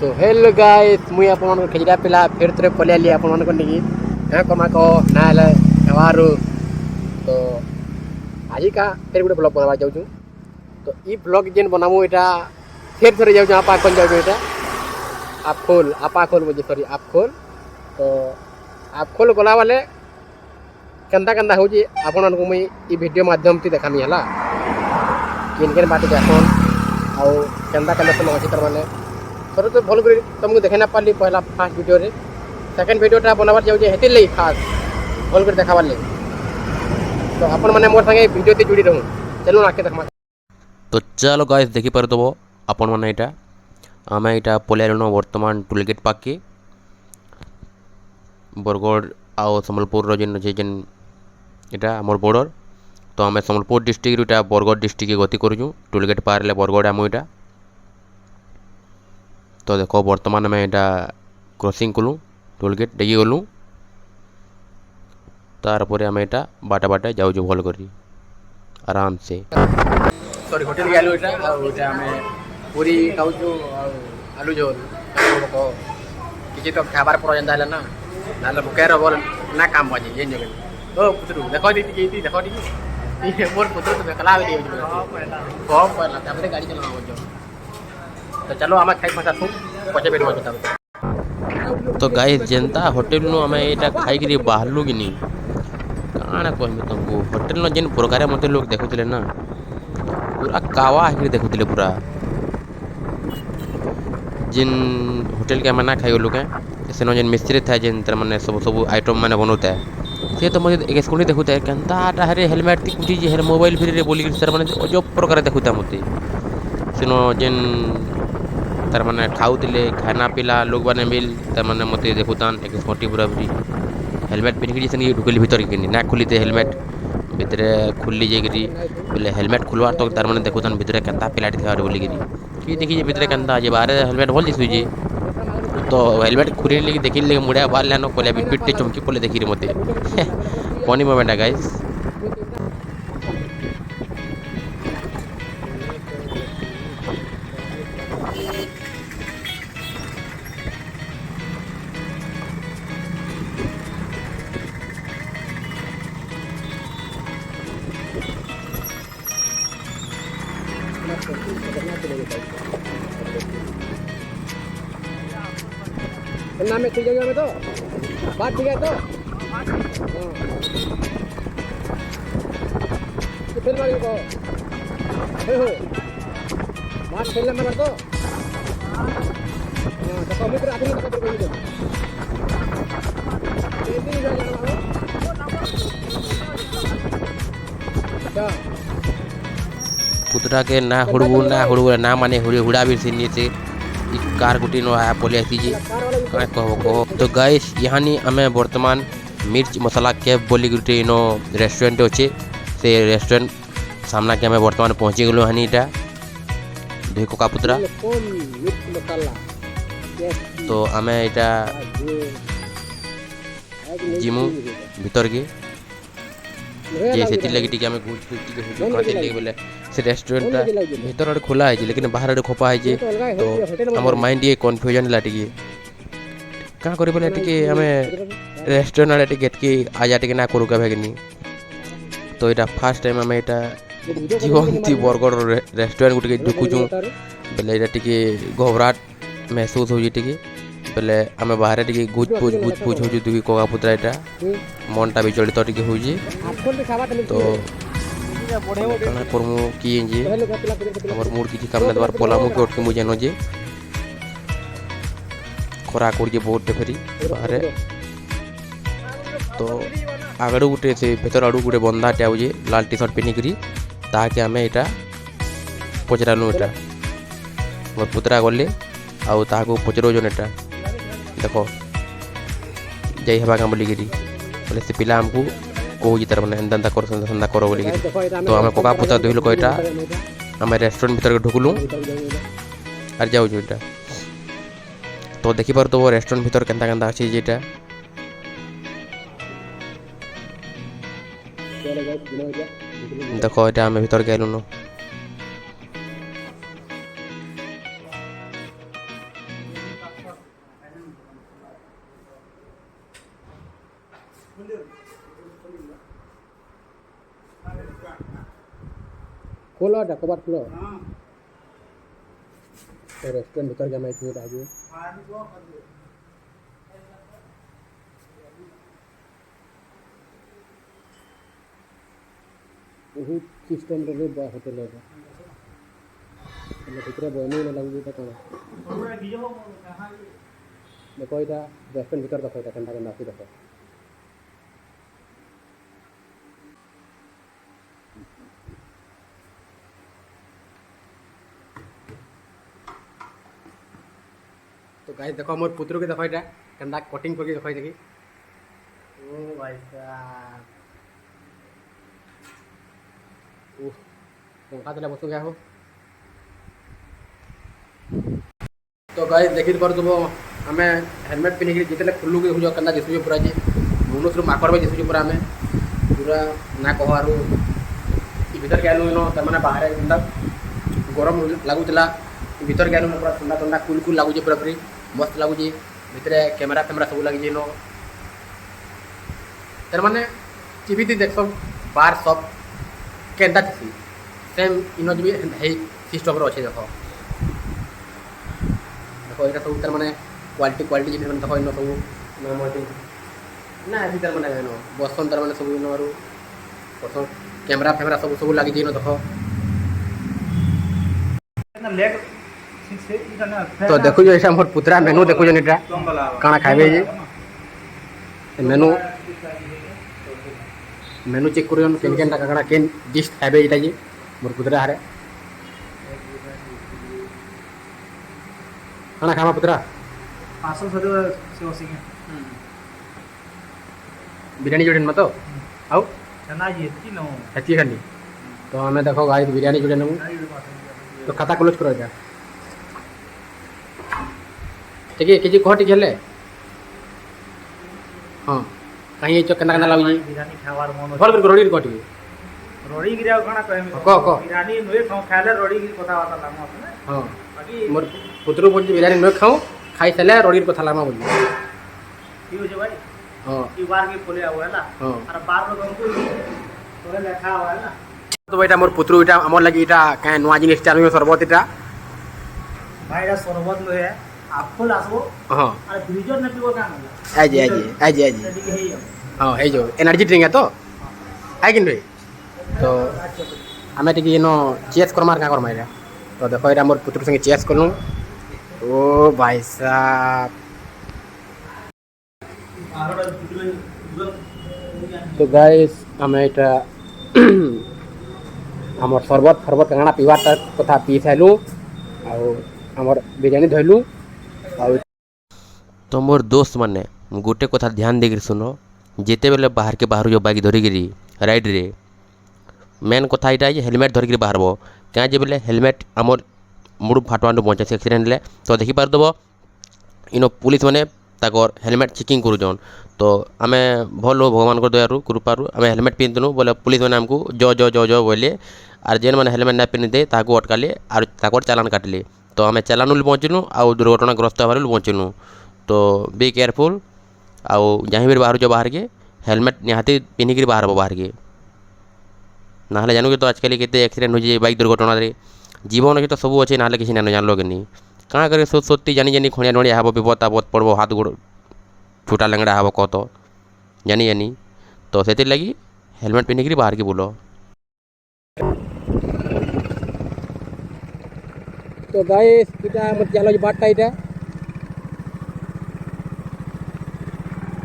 So hello guys मुई आपन खेजरा पिला फिर तरे पले आली आपन को निकी है कमा को नाले हवारू तो आज का फिर गुटे ब्लॉग बनवा जाऊँ तो ई ब्लॉग जेन बनामु एटा फिर थरे जाऊँ आपा खोल जाऊँ एटा आपा खोल मुझे सॉरी आप खोल तो आप खोल गला वाले केंदा केंदा हो जी आपन को मुई ई वीडियो माध्यम ती देखामी हला किन किन बात जासन आउ केंदा केंदा सब अछि तर माने सर तो भल कर तुमको देखे ना पाली पहला फास्ट वीडियो रे सेकंड वीडियोटा बनाबार जाऊ जे हेति लई खास भल कर देखाबार ले तो अपन माने मोर संगे वीडियो ते जुड़ी रहू चलो आके देखमा तो चलो गाइस देखि पर दबो अपन माने एटा आमे एटा पोलेरनो वर्तमान टूलगेट पाके बरगड़ आउ संबलपुर रो जेन एटा हमर बॉर्डर तो आमे संबलपुर डिस्ट्रिक्ट एटा बरगड़ डिस्ट्रिक्ट के गति करूछु टूलगेट पार ले बरगड़ आमु एटा तो देखो वर्तमान में एटा क्रॉसिंग कलु टोलगेट डेगी गलु तार परे हम एटा बाटा बाटा जाऊ जो भल करी आराम से सॉरी होटल गेलु एटा एटा हमें पूरी खाऊ आलू झोल को किछि तो खाबार पर जंदा हला ना नाले बुकेर बोल ना काम बाजी ये जगह ओ पुतरू देखो दी देखो दी ये मोर पुतरू तो देखला आवे दी बहुत पहला तापरे गाड़ी चलावा हो जो तो चलो आमा खाई फसा थू पचे बेट बता तो गाइस जनता होटल नु हमें एटा खाई करी बाहरलु कि नहीं काना कहमे तुमको होटल नो जेन प्रकार मते लोग देखुतले ना पूरा कावा आखिर देखुतले पूरा जिन होटल के मना खाई लोग सेनो जेन मिस्त्री था जेन तर माने सब सब आइटम माने बनोता है से तो मुझे एक स्कूटी देखुता है कंता हरे हेलमेट ती कुटी जे मोबाइल फिर बोली सर माने जो प्रकार देखुता मते सेनो जेन तार माने खाऊले खाना पीला लोग मैंने मिल तार माने मत देखुतान एक स्कूटी पूरा पूरी हेलमेट पिन के ढुकली भीतर कि ना खुलीते हेलमेट भितर खुली जाकरी बोले हेलमेट खुलवार तो तार माने देखुतान भितर केता पिलाटी था बोली कि देखी भितर केता जे बाहर हेलमेट भल दिसु जे तो हेलमेट खुली लेके देखी ले मुड़िया बाहर लानो कोले पिट्टे चमकी पले देखी रे मते फनी मोमेंट है गाइस नाम में ठीक है में तो बात ठीक है तो फिर मारी को हो बात खेलने में तो तो मित्र आदमी का तो कोई नहीं पुतरा के ना हुड़बू ना माने हुड़ा भी सीनी से कार गुटी नो आया पोले जी कहो तो गाइस यहाँ हमें वर्तमान मिर्च मसाला कैब बोली गुटी नो रेस्टोरेंट अच्छे से रेस्टोरेंट सामना के हमें वर्तमान पहुँची गलु हानि इटा दुई कोका पुतरा तो हमें इटा जिमु भीतर के जे सेति लगी टिके हमें घुट घुट टिके खाते लगे बोले से रेस्टोरेंट भीतर आड़े खोला है लेकिन बाहर आड़े खोपा है तो हमर माइंड ये कन्फ्यूजन ला टिके का करे बोले टिके हमें रेस्टोरेंट आड़े टिके के आजा टिके ना करू का भेगनी तो एटा फर्स्ट टाइम हमें एटा जीवंती बरगड़ रेस्टोरेंट गुटे ढुकुचु बोले एटा टिके घबराहट महसूस हो टिके बोले आमे बाहर टिके गुज पूछ हो दुई कोका पुतरा एटा मनटा विचलित टिके हो तो कना करमु की जे हमर मूड किछि काम न दबार पलामु के उठके मु जानो जे खरा कर जे बहुत फेरी बाहर तो आगड़ गुटे से भीतर आड़ू गुटे बंदा टे आउजे लाल टी शर्ट पिनी करी ताके हमें एटा पचरानु एटा मोर पुतरा गले आउ ताको पचरो जन एटा देखो जय हवा बोली गिरी बोले से पिला हमको कहूँ तार मैंने एंदा कर बोली तो आम कोका पुता दुई लोक एटा आम रेस्टोरेंट भीतर ढुकलु आर जाऊँ एटा तो देखी पार तो रेस्टोरेंट भीतर केंता केंता अच्छी जेटा देखो एटा आम भीतर गलुन खोलो कबाट खोलो रेस्टोरेंट भीतर के मैं आगे बहुत सिस्टम रे होटल है भीतर बनी ना लगुच कौन देखो यहाँ रेस्टोरेंट भीतर देखो यहाँ केन्ता केन्ता देखो तो गाइस देखो मोर पुत्र के देखो यहाँ केन्ता कटिंग करके देखो देखी ओ भाई साहब पंखा तले बसो गया हो तो गाइस देखी पर तुम आम हेलमेट पिंधिक जितने खुलू के देखुछ केन्ता दिशुचे पूरा जी भुवनेश्वर माकर में दिशुचे पूरा आम पूरा ना कह आरु भीतर के आलु इन तार बाहर केन्ता गरम लगुला भीतर के आलु पूरा ठंडा ठंडा कुल कुल लगुचे पूरा पूरी मस्त लगुच भितर कैमेरा फैमेरा सब लगी इन तार माने टीवी देख बार सब केन्ता थी सेम इन भी है सिस्टम अच्छे देख देखो यहाँ सब तार माने क्वालिटी क्वालिटी जिन देखो इन सब नॉर्मल ना अभी तार माने बसन तार माने सब इन बसन कैमेरा फैमेरा सब सब लगी इन देख तो देखो जो ऐसा मोर पुत्रा मेनू देखो जो इटा काना खाइबे जे मेनू मेनू चेक करियन केन केन काना केन डिश खाइबे इटा जे मोर पुत्रा हारे खाना खामा पुत्रा पार्सल सदे से ओसिंग बिरयानी जोड़न मत आउ चना ये की नो हती खानी तो हमें देखो गाइस बिरयानी जोड़न तो खाता क्लोज करो जा ठीक है केजी कह टिक हेले हाँ कहीं जो केना केना लागुजी बिरयानी खावार मन भल कर रोडी कह टिक रोडी गिरा कणा कहमी क बिरयानी नुए खाओ खाले रोडी गिर कथा वाता लामो अपने हाँ बाकी मोर पुत्र बोल बिरयानी न खाऊं खाई सारे रोडी कथा लामा बोल की हो जे भाई हाँ की बार के खोले आवे है ना हाँ अरे बार में हमको तोरे लेखा आवे है ना तो बेटा मोर पुत्र इटा हमर लगी इटा काहे नवा जिनिस चालू सरबत इटा भाई रा सरबत लो है आपको लासो हाँ अरे फ्रीजर ने पीवो का ना आजी आजी आजी आजी ठीक है हाँ है जो एनर्जी ड्रिंक है तो है कि नहीं तो हमें टिके इन चेस करमार क्या करमार तो देखो यहाँ मोर पुत्र संगे चेस करूँ ओ भाई साहब तो गाइस हमें इटा हमर सरबत फरबत काना पीवार कथा पी साइलु आमर बिरयानी धरलु तो मोर दोस्त मैंने गोटे कथा ध्यान देकर सुन जिते बेले बाहर के बाहर जो बाइक धरिकी राइड रे मेन कथा यहाँ हेलमेट धरिकी बाहर क्या जे बोले हेलमेट आमर मुड़ फाटवान बचा से एक्सीडेंट ले तो देखी पारदब इन पुलिस मैंने ताकर हेलमेट चेकिंग करूछन तो आम भल भगवान दयारू कृपारू आम हेलमेट पिंधनु बोले पुलिस मैंने आमको जो बोले आर जेन मैंने हेलमेट ना पिंधे ताको अटकाले आर ताकर चालान काटले तो आम चालान बचलु आउ दुर्घटनाग्रस्त हबार बचलु तो बी केयरफुल आउ जहाँ भी बाहर जो बाहर के हेलमेट निहाती पिंधिकी बाहर के ना जानू तो आजकल के एक्सीडेंट हो बाइक दुर्घटना जीवन तो सब अच्छे ना किसी ना जानल के नहीं कहाँ करे सत्य जानी जानी खणिया नड़िया हम विपद आपद पड़ब हाथ गोड़ छुटा लंगड़ा हम कह तो जानी जानी तो से लगी हेलमेट पिंधिकी बाहर के बोलो तो गाइस इटा मत चलो जे बाटटा इटा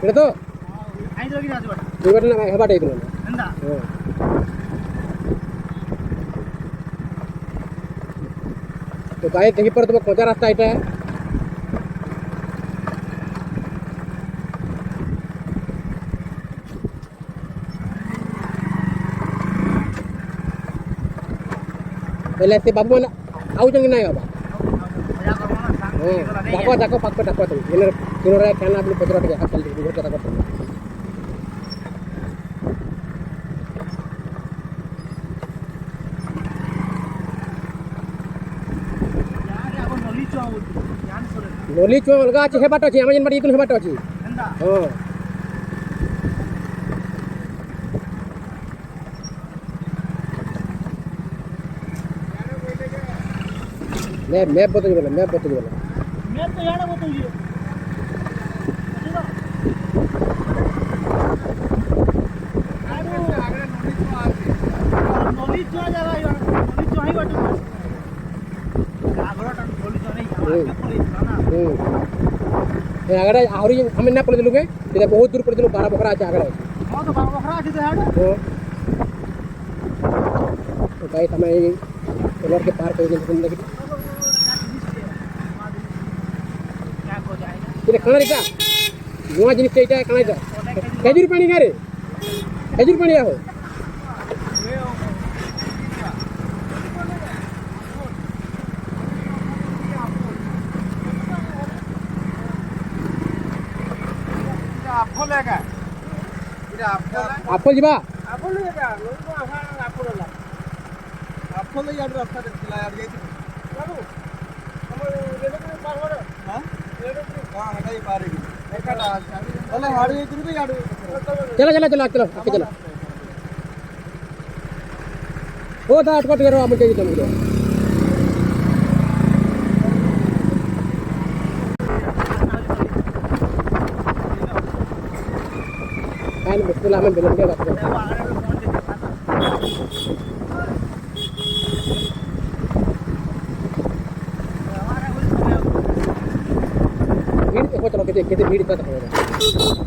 इटा तो आई तो की जात बटा ये बाटना हे बाटा इतो अंदा तो गाइस देखी पर तुम कोचा रास्ता इटा पहले से बाबू ना आउ जंग नहीं बाबा मजा करो ना सांग जाको जाको पक्का जाको तुम इनर इनर खाना अपने पत्र के हाथ चल दी बहुत ज्यादा करते यार अब नली चो ध्यान सोले नली चो अलगा अछि हे बाटो अछि हम जन बाटी इतन हे बाटो अछि अंदा हां मैप बताइए बोला मैप बताइए बोला मैं तो यार बताइए नॉलेज जो जगह यार नॉलेज जो ही बाटू आगरा नॉलेज नहीं आगड़ा आहरी हम ना पड़े दिलुगे इधर बहुत दूर पड़े दिलु 12 बकरा আছে आगड़ा हां तो 12 बकरा আছে তো यार तो भाई समय रोड के पार कर देंगे जिंदगी क्या हो जाएगा इधर खाना रेटा नुआ जिनिस एटा खाना रेटा खजूर पानी गारे खजूर पानी आहो आपको लेगा इधर आपको जीवा आपको लेगा लोग आसान आपको ला आपको ले यार रास्ता दिला यार ये बाबू हम रेड के पार हो हां रेड के हां है पार है एकटा चलो हाड़ी इधर भी यार चलो चलो चलो चलो आके चलो ओ दाट कोट करो हम के तुमको आइन मुश्किल हमें बिलन के बात भीड़ देखो चलो कितनी भीड़ का देखो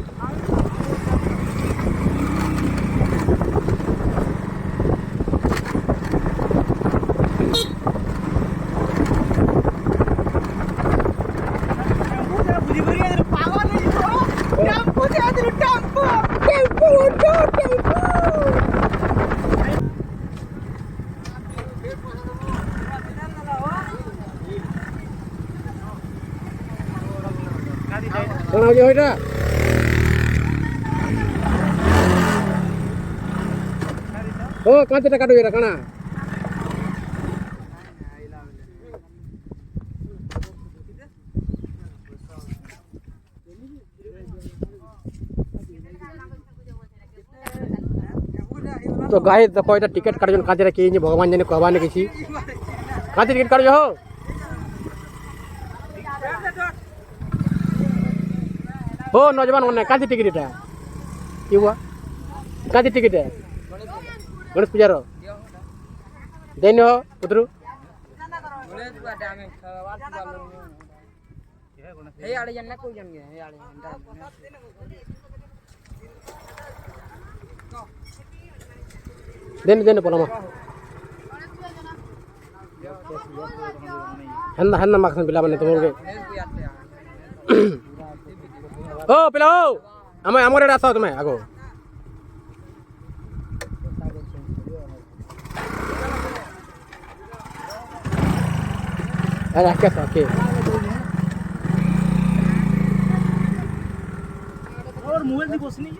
कौन आगे होइटा ओ कांते टाका दोरा काना तो गाइस देखो এটা टिकट काटजन काजरा के जे भगवान जने कहबाने किछि काते टिकट काटजो हो ओ नौजवान होने काती टिकट এটা কি हुआ काती टिकट है गणेश पूजा रो देन हो पुत्रु गणेश पूजा टाइम में वार पूजा हे आड़े जन्ना कोई जन गया हे आड़े देन देन पलमा हन्ना हन्ना माखन बिला बने तुमके ओ पिला ओ हमें हमरे रास्ता तुम्हें आगो अरे कैसा के और मोबाइल दी कुछ नहीं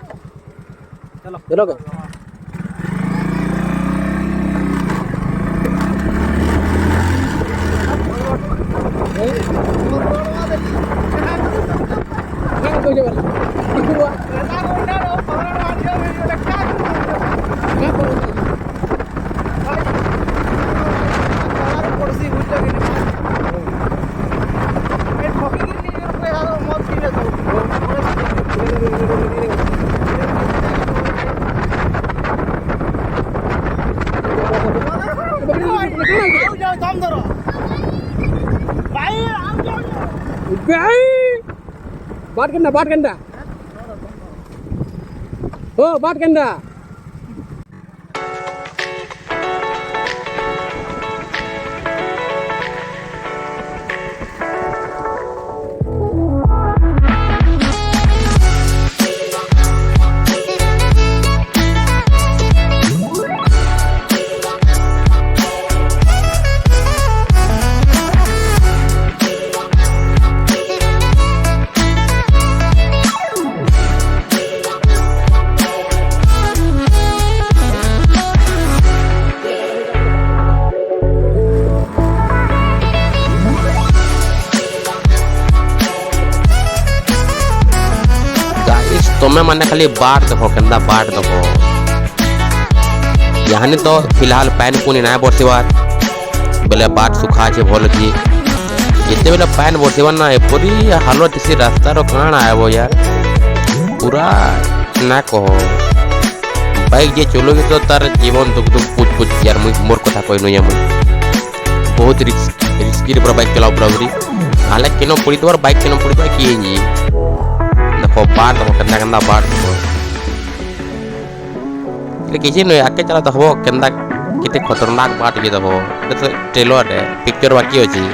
चलो चलोगे बात करना ओ बात करना तुम्हें मैंने खाली बाट देखो केंदा बाट देखो यहाँ तो फिलहाल पैन पुनी ना बरसबार बेले बाट सुखा भल अच्छी ଯେତେବେଳେ ପାନ୍ ବର୍ଷିବ ନା ଏପରି ହାଲତ ସେ ରାସ୍ତାର କାଣା ଆଇବ यार पूरा ना कह बाइक जे चलोगे तो तार जीवन दुख दुख पूछ पूछ यार मोर कथा कहनु या बहुत रिस्की रे बाइक चलाओ बराबरी हाले केनो पड़ी तोर बाइक केनो पड़ी तो की जी देखो बाढ़ तो कंदा कंदा बाढ़ ले किसी न आके चला तो हो कंदा कितने खतरनाक बात ये तो ट्रेलर है पिक्चर बाकी अछि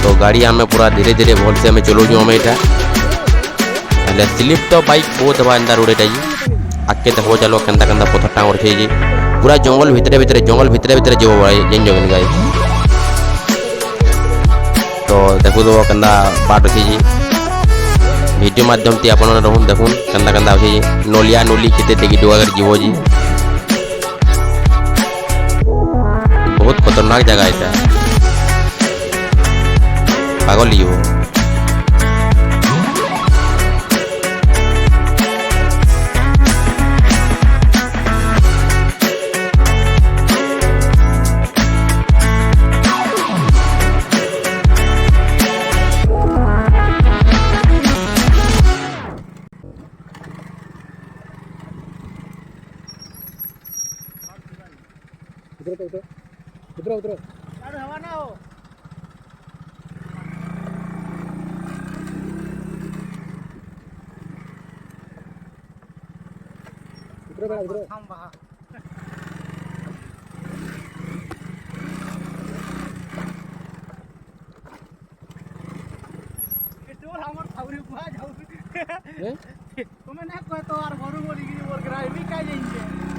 तो गाड़ी आम पूरा धीरे धीरे भल से चलो जो हमें यहाँ स्लिप तो बाइक बहुत हवा एंदा रोड ये आगे देखो चलो केंदा केंदा पथर टाँग रखे जी पूरा जंगल भितरे भितरे जो जेन जगह गाई तो देखो तो केंदा बाट अच्छी जी वीडियो माध्यम से आप देखुन केंदा केंदा अच्छी नलिया नली केते देखी डुआ कर जीव जी बहुत खतरनाक जगह है पागल ही हो उतरो उतरो अरे हवा ना हो उतरो बेटा उतरो हम बाहर टोल हमर थाउरी बुआ जाऊ तुम्हें ना कह तो यार घरू बोली कि मोर ग्राहक भी का जाइए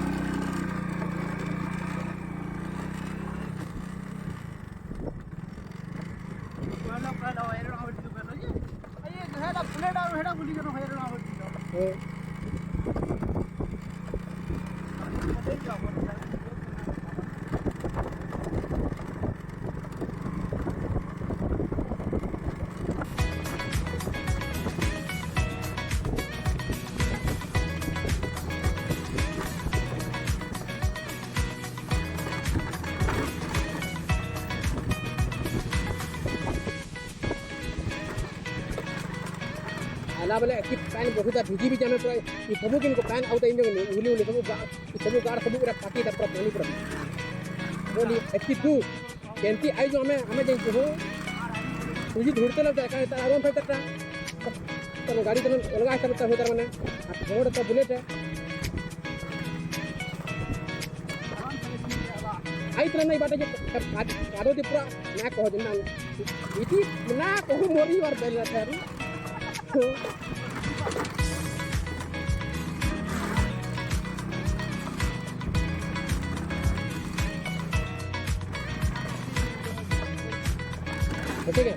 पहला हेडा आवट तो पहला ये हेडा प्लेट और हेडा बोली कि हेडा आवट आला बोले कि पैन बहुत भिजी भी जाने पूरा ये सब किनको पैन आउट इन जगह उली उली सब गाड़ सब पूरा पाटी दा पूरा पानी पूरा बोली एती तू केंती आई जो हमें जाई हो तुझी धुरते लग जाए का आराम से तक तो गाड़ी तो अलगा चलता होता माने रोड तो बुलेट है आई तरह नहीं बाटे जे कादो दे पूरा ना कहो जे ना इती ना कहो मोरी और बेल था ठीक है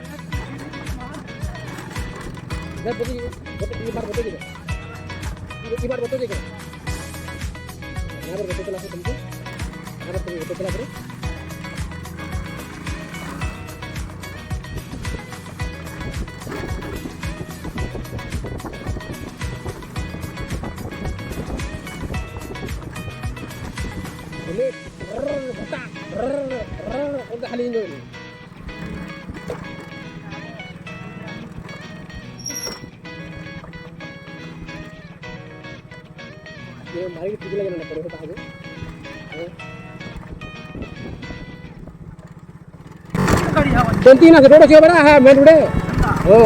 इधर बोलिए ये बार बताइए ये बार बताइए यहाँ पर बता चला तुमको यहाँ पर बता चला करो बता खाली इंजन ये मारी की लगे ना पड़े होता है केंती ना रोड क्यों बड़ा है मेन रोड हो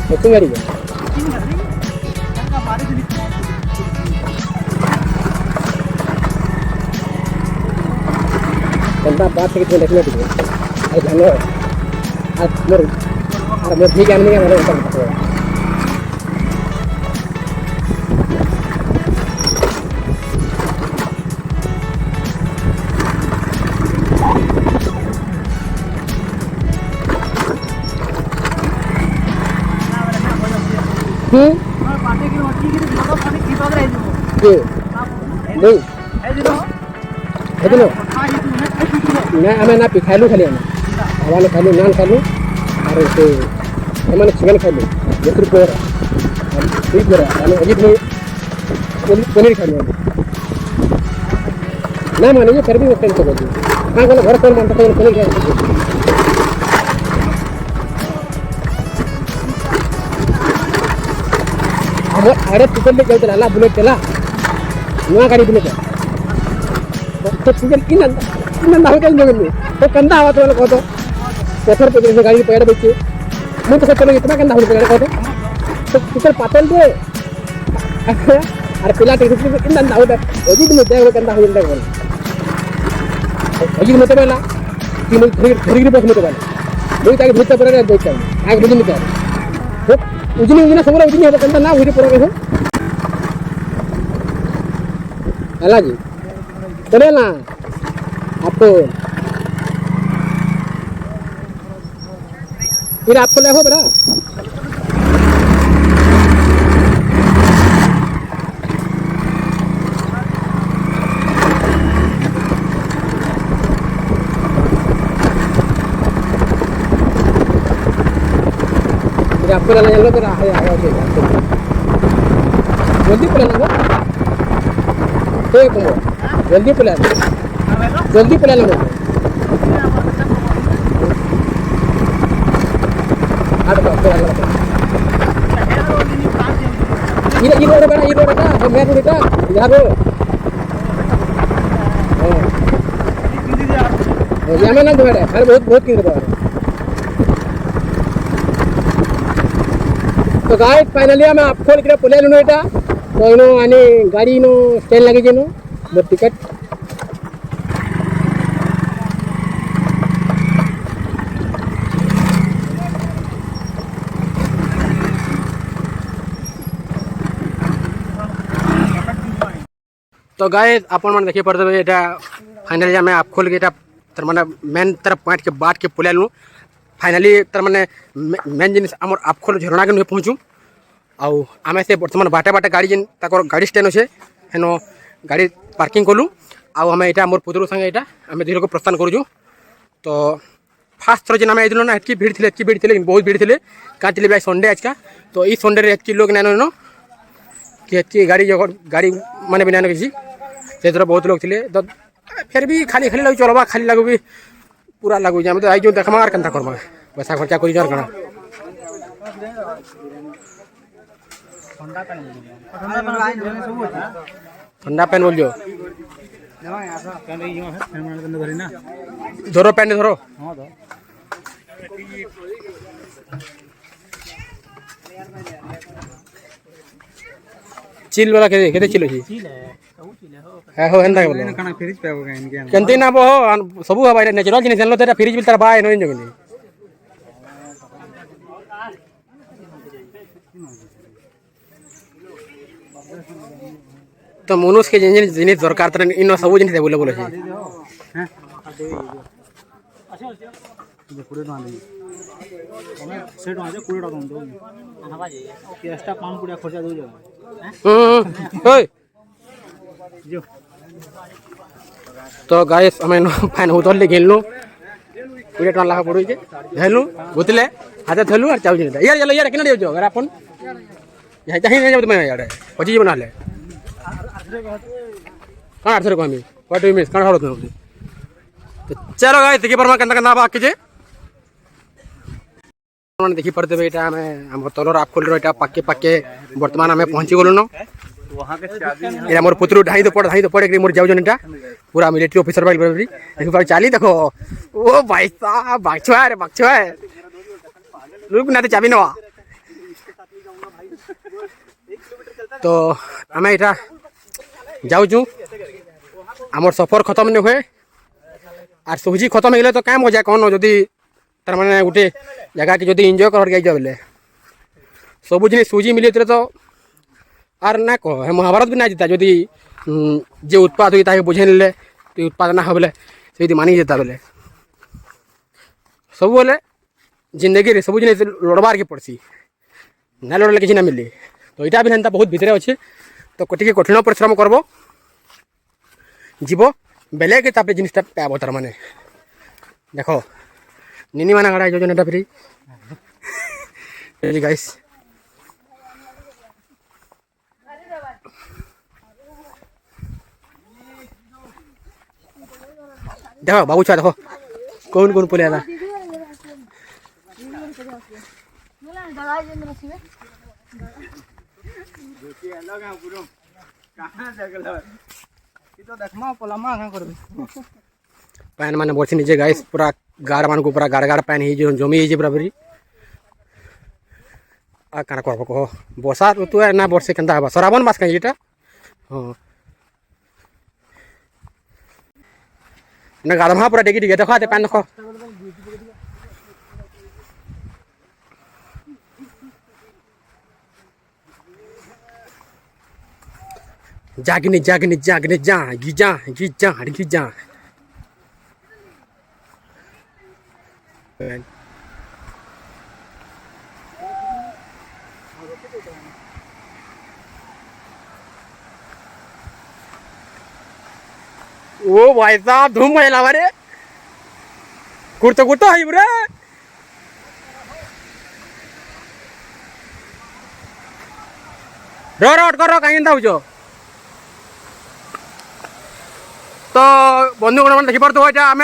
कितनी गाड़ी है कंधा बात से कितने देखने दीजिए अरे जानो मोर ठीक है नहीं है मेरे ऊपर के नहीं हेदिन ना आमे ना खाइलु खाली आमे आवाले खाइलु नान खाइलु और से एमाने चिकन खाइलु जेतर पर ठीक पर आमे अजीत में पनीर खाइलु ना माने ये कर भी वक्त को बोलू हां बोले घर पर मानता है पनीर खाइलु अरे चिकन ले गए ला बुलेट चला नुआ गाड़ी बुलेट तो चिकन इन दाव के जगह में तो कंदा आवा तो को तो पत्थर पे जैसे गाड़ी पैर बैठे मैं तो चलो इतना कंदा हो गया को तो चिकन पातल दे अरे पिला टिकट इन दाव दे ओजी में दे कंदा हो जाता है ओजी में तो बेला तीन धरी बस में तो बेला दो ताके भूत पर देखता आग बुझी में उजनी उजनी सब उजनी है कंदा ना हुई पर हो हला जी चले ना आपको फिर आपको ले हो बड़ा फिर आपको ले लो फिर आया जल्दी पुला ना जल्दी पुला लो ये रोड का मैं रोड का यार ये मैं ना दो है अरे बहुत किधर बाहर तो गाइस फाइनली मैं आपको इकडे पुले लो एटा तो इनो आणि गाडी नो स्टैंड लगे जेनो मोर टिकट तो गाइस आपण मन देखि पड़ते एटा फाइनली मैं आप खोल के एटा तर माने मेन तरफ पॉइंट के बाट के पुले लो फाइनली तर माने मेन जिनिस हमर आप खोल झरना के पहुंचू आउ आमे से वर्तमान बाटे बाटे गाड़ी जिन ताकर गाड़ी स्टैंड अच्छे हेनो गाड़ी पार्किंग कलु आउ हमें यहाँ मोर पुत्र संगे यहाँ आम धीरे को प्रस्थान करूँ तो फास्ट थर जिन आम आइलु ना एतकी भीड़ थे बहुत भीड़ थे क्या चले भाई संडे आज का तो ये संडे एतकी लोग नाइन नो कि एतकी गाड़ी माने भी नाइन किसी से बहुत लोग थे तो फिर भी खाली खाली लगे चलवा खाली लगू भी पूरा लगू आम तो आई जो देखमा और केनता करमा पैसा खर्चा कर कଣା ठंडा पैन बोल जो धरो पैन धरो चिल वाला केते चिल अछि है हो हेंदा बोल खाना फ्रिज पे होगा इनके केनते ना बो सब हवा नेचुरल जिनिस जानलो तेरा फ्रिज बिल तार बाय नइन जगनी तो मनुष्य के जिन जिनिस दरकार तर इन सब जिनिस अवेलेबल अछि हैं पुरे ना ले सेट आ जा 20 टका दो हवा जे एक्स्ट्रा पान पुड़िया खर्चा दो जा ओए जो तो गाइस हमें फाइन होटल ले गेलनु 20 टका लाख पड़ो जे हेलु उतले हाथे थलु और चाउ जिन यार चलो यार किना जो अगर अपन यहां चाहि नहीं जाब मैं यार पची बना ले कहाँ 800 को हमें व्हाट डू यू मीन कहाँ हड़ो तो चलो गाइस देखि परमा कंदा कंदा बाकी जे मन देखि पड़ते बेटा हमें हम तलर आप खोल रोटा पक्के पक्के वर्तमान हमें पहुंची गेलु न वहां के चाबी ए मोर पुत्र ढाई तो पड़ के मोर जाउ जनटा पूरा मिलिट्री ऑफिसर बाइल बरबरी देखि पर चाली देखो ओ भाई साहब बागछुआ रुक ना तो चाबी नवा तो हमें इटा जाऊँ आमर सफर खत्म नहीं हुए आर सुजी खत्म हो गले तो क्या मजा कौन जदि तार माने गोटे जगह की जदि एंजॉय कर गई बोले सब जिन सुजी मिले तो आर ना कह महाभारत भी ना जीता जदि जे उत्पाद हुई ताके बुझे नेले तो उत्पाद ना हो बोले से मानी जेता बोले सब बोले जिंदगी रे सब जिन लड़बार के पड़सी ना लड़ले किसी ना मिली तो यहाँ भी हेन्ता बहुत भितर अच्छे तो टिके कठिन परिश्रम करब जीव बेले के तापर जिनिसटा पाब तार माने देख निनी माना गाड़ा योजना फ्री गाइस देखो बाबू छुआ देखो कौन कौन पुलिया था पैन मान बसी निजे गाइस पूरा गाड़ मान को पूरा गाड़ गाड़ पैन ही जमी ही पूरा भरी आ काना करब कह बर्षा ऋतु है ना बर्षे केनता हबा श्रावण मास कहीं एटा हाँ ना गाधमा पूरा डेगी डेगी देखो आते पैन देखो जागने जागने जागने जा गिजा गिजा गिजा ओ भाई साहब धूम महिला हमारे कुर्तो कुर्तो है बुरे रो रो करो कहीं दाउजो तो बंधुगण मैंने देखी पार्थ आम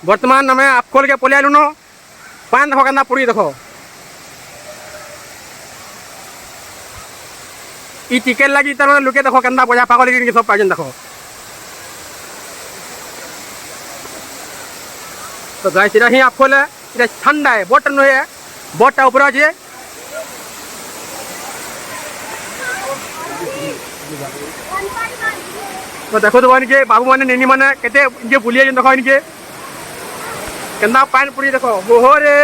बर्तमान आम खोल के पलि आलुन पान देख के पड़ी देख ई टिकेट लगी तार लुके देख के बजा पागल सब पाजन देख तो गाइस इरा ही आप खोले इरा ठंडा है बोट नो है बोटा ऊपर अच्छे तो देखो तो इनके बाबू माने नेनी माने केते इनके बुलिया जन देखो इनके केंदा पान पुरी देखो ओहो रे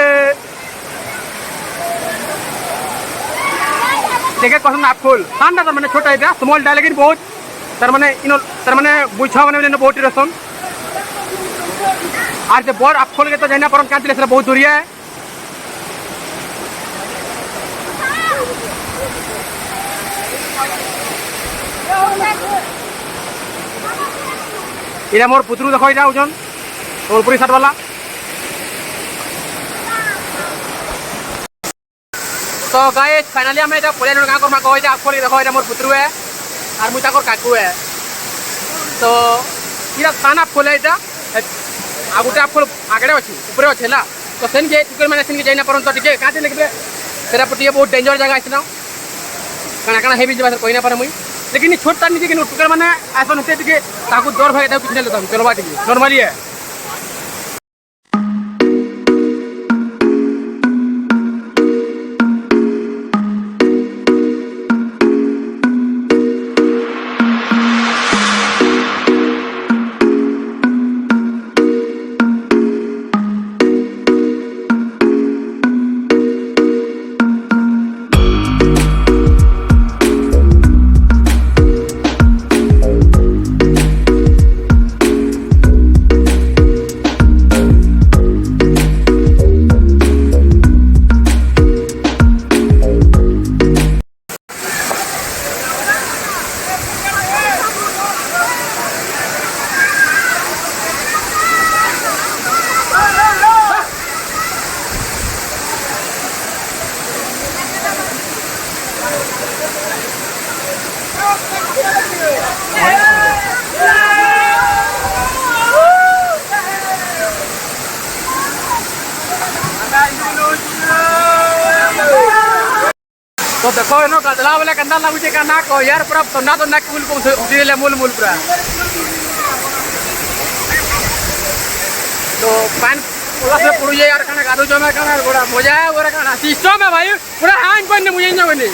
देखे कसन आप खोल ठंडा तर माने छोटा है स्मॉल डाल लेकिन बहुत तर माने बुझा माने बहुत रसन और जो बड़ आप खोल के तो जाना परम क्या बहुत दूरिया है इरा मोर पुत्रु देखो इरा ओजन ओलपुरी साट वाला तो गाइस फाइनली हमें इटा पले गाँव करमा कहो इटा आप खोल देखो इरा मोर पुत्रु है और मुझा काकू है तो इरा स्थान आप खोले इटा आ गोटे आप आगे अच्छी ऊपर अच्छे है तो सेन के टिकट मैंने सेन के जाना पर तो टिके कहाँ लगे सेटा टे बहुत डेंजर जगह आसना काଣା काଣା हेबी जब कही ना पारे मुई लेकिन छोट तार नहीं टिकट मैंने आसन होते टे डर भाई किसी नहीं चलवा टे नॉर्मली है तो देखो नो गदला वाला कंदा लागुचे का ना को यार पूरा तो ना कुल को उठिले मूल पूरा तो पान पूरा से पुड़िए यार खाना गादो जो में खाना गोड़ा मजा है गोरा खाना सिस्टम है भाई पूरा हां बन मुझे न बने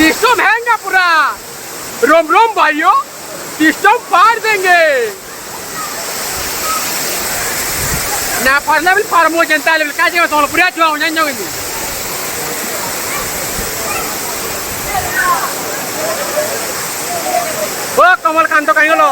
सिस्टम हैंगा पूरा रोम रोम भाइयों सिस्टम फाड़ देंगे ना फाड़ना भी फार्मो जनता लेवल का जेवा तो पूरा छुआ हो जाएंगे ओ कमल कांत कहीं लो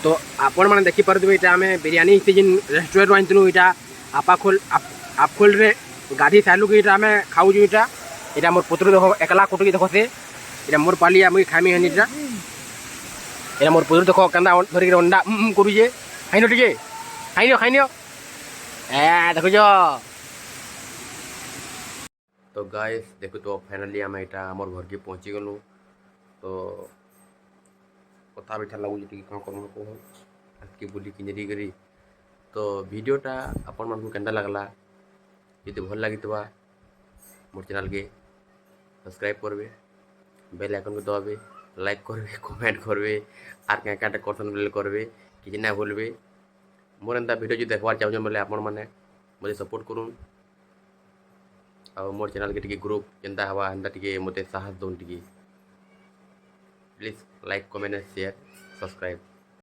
तो आपण मैंने देखिपे ये आम बिरियानी जिन रेस्टोरेंट आनी यहाँ आपाखोल रे गाधी सारू कि आम खाऊ यहाँ यहाँ मोर पुत्र देख एकला कुटुकी देख से यहाँ मोर पालिया मुई खामी हनी यहाँ मोर पुत्र देख के धरिक अंडा करुचे खाइन टे खाइन ए देखुच। तो गाइस देखो तो फाइनाली आम यहाँ आम घर के पहुँची गलु। तो कथा भी लगुच कौन करूँ कह आज बुली कि करी। तो वीडियोटा आपण मानक केन्ता लगला यदि भल लगी मोर चैनल के सब्सक्राइब करबे बेल आइकन को दबाबे लाइक करबे कमेंट करबे आर क्या क्या क्वेश्चन बेल करबे कि ना भूलबे। मोर एंता वीडियो जो देखबार चाहूँ बोले आपण मैंने मुझे सपोर्ट करूँ और मोर चैनल के ग्रुप केन्ता हवा एंता टिके मते साहस दौन टिके please like comment share subscribe.